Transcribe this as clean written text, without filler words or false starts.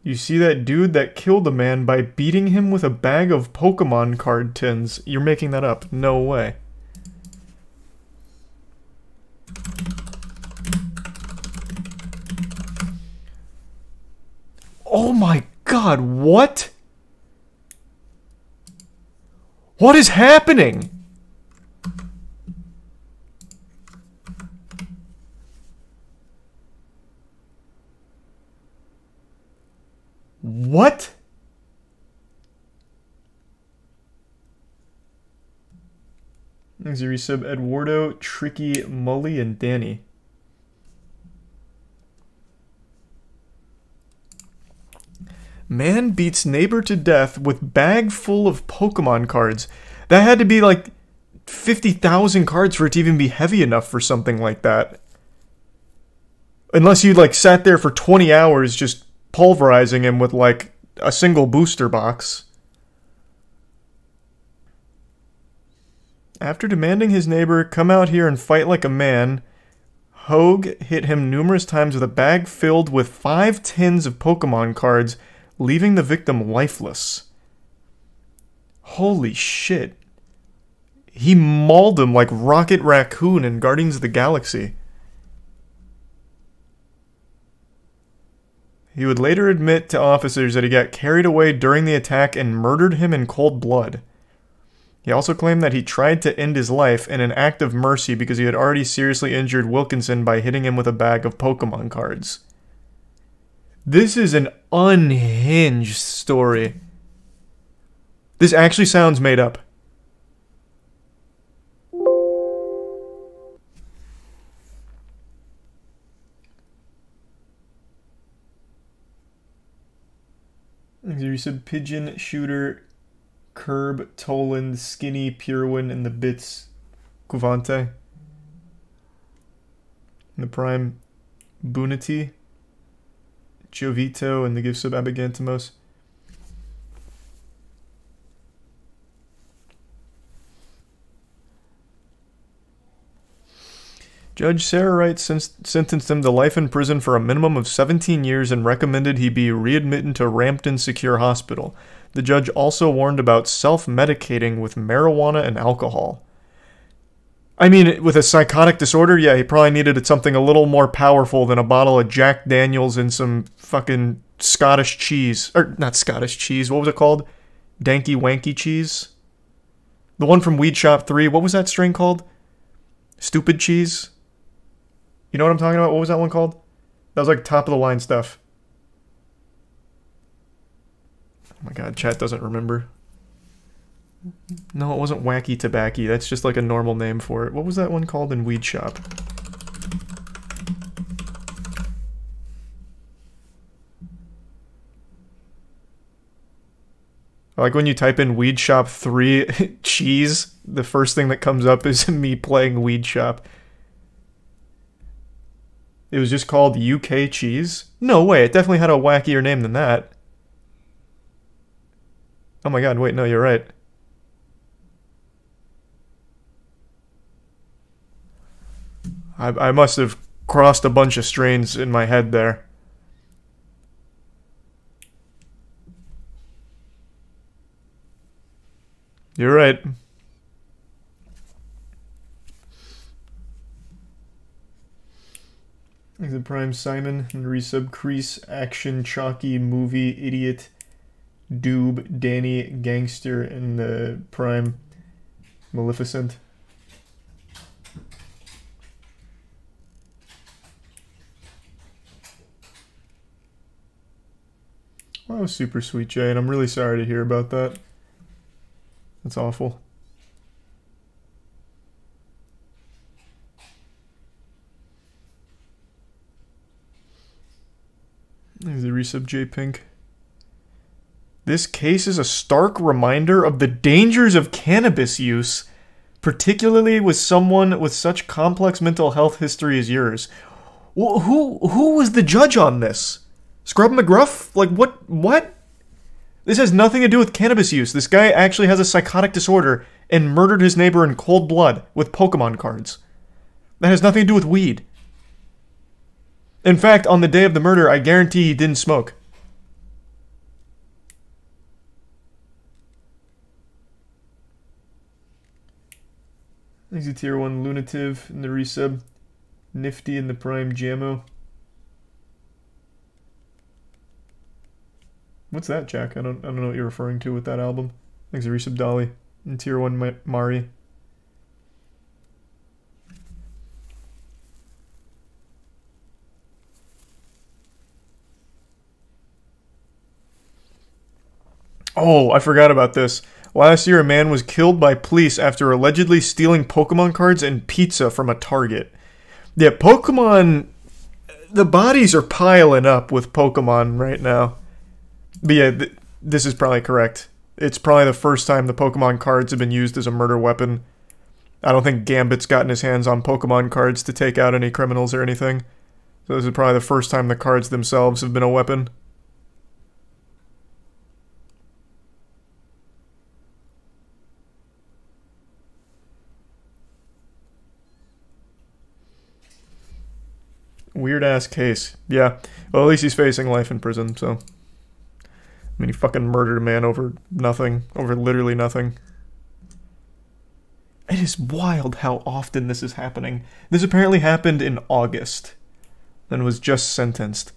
You see that dude that killed a man by beating him with a bag of Pokemon card tins. You're making that up. No way. Oh my god, what? What is happening? What? Thanks a resub, Eduardo, Tricky, Mully, and Danny. Man beats neighbor to death with bag full of Pokemon cards. That had to be like 50,000 cards for it to even be heavy enough for something like that. Unless you like sat there for 20 hours just pulverizing him with like a single booster box. After demanding his neighbor come out here and fight like a man, Hogue hit him numerous times with a bag filled with 5 tins of Pokemon cards, leaving the victim lifeless. Holy shit. He mauled him like Rocket Raccoon in Guardians of the Galaxy. He would later admit to officers that he got carried away during the attack and murdered him in cold blood. He also claimed that he tried to end his life in an act of mercy because he had already seriously injured Wilkinson by hitting him with a bag of Pokemon cards. This is an unhinged story. This actually sounds made up. You said Pigeon, Shooter, Curb, Toland, Skinny, Purewin, and the Bits Cuvante. And the Prime Bunity, Giovito, and the Gifts of Abigantimos. Judge Sarah Wright sentenced him to life in prison for a minimum of 17 years and recommended he be readmitted to Rampton Secure Hospital. The judge also warned about self-medicating with marijuana and alcohol. I mean, with a psychotic disorder, yeah, he probably needed something a little more powerful than a bottle of Jack Daniels and some fucking Scottish cheese. Or, not Scottish cheese, what was it called? Danky Wanky cheese? The one from Weed Shop 3, what was that strain called? Stupid cheese? You know what I'm talking about? What was that one called? That was like top of the line stuff. Oh my god, chat doesn't remember. No, it wasn't Wacky Tobacco. That's just like a normal name for it. What was that one called in Weed Shop? Like when you type in Weed Shop 3 cheese, the first thing that comes up is me playing Weed Shop. It was just called UK Cheese? No way, it definitely had a wackier name than that. Oh my god, wait, no, you're right. I must have crossed a bunch of strains in my head there. You're right. The Prime Simon and resub Crease Action Chalky Movie Idiot Doob Danny Gangster and the Prime Maleficent. Well, that was super sweet, Jay, and I'm really sorry to hear about that. That's awful. There's the resub J Pink. This case is a stark reminder of the dangers of cannabis use, particularly with someone with such complex mental health history as yours. Who was the judge on this? Scrub McGruff? Like, what? This has nothing to do with cannabis use. This guy actually has a psychotic disorder and murdered his neighbor in cold blood with Pokemon cards. That has nothing to do with weed. In fact, on the day of the murder, I guarantee he didn't smoke. He's a tier 1 lunative in the resub. Nifty in the prime Jammo. What's that, Jack? I don't know what you're referring to with that album. Thanks a resub, Dolly. In tier 1 Mari. Oh, I forgot about this. Last year, a man was killed by police after allegedly stealing Pokemon cards and pizza from a Target. Yeah, Pokemon... The bodies are piling up with Pokemon right now. But yeah, this is probably correct. It's probably the first time the Pokemon cards have been used as a murder weapon. I don't think Gambit's gotten his hands on Pokemon cards to take out any criminals or anything. So this is probably the first time the cards themselves have been a weapon. Weird ass case. Yeah. Well, at least he's facing life in prison, so. I mean, he fucking murdered a man over nothing. Over literally nothing. It is wild how often this is happening. This apparently happened in August. And was just sentenced.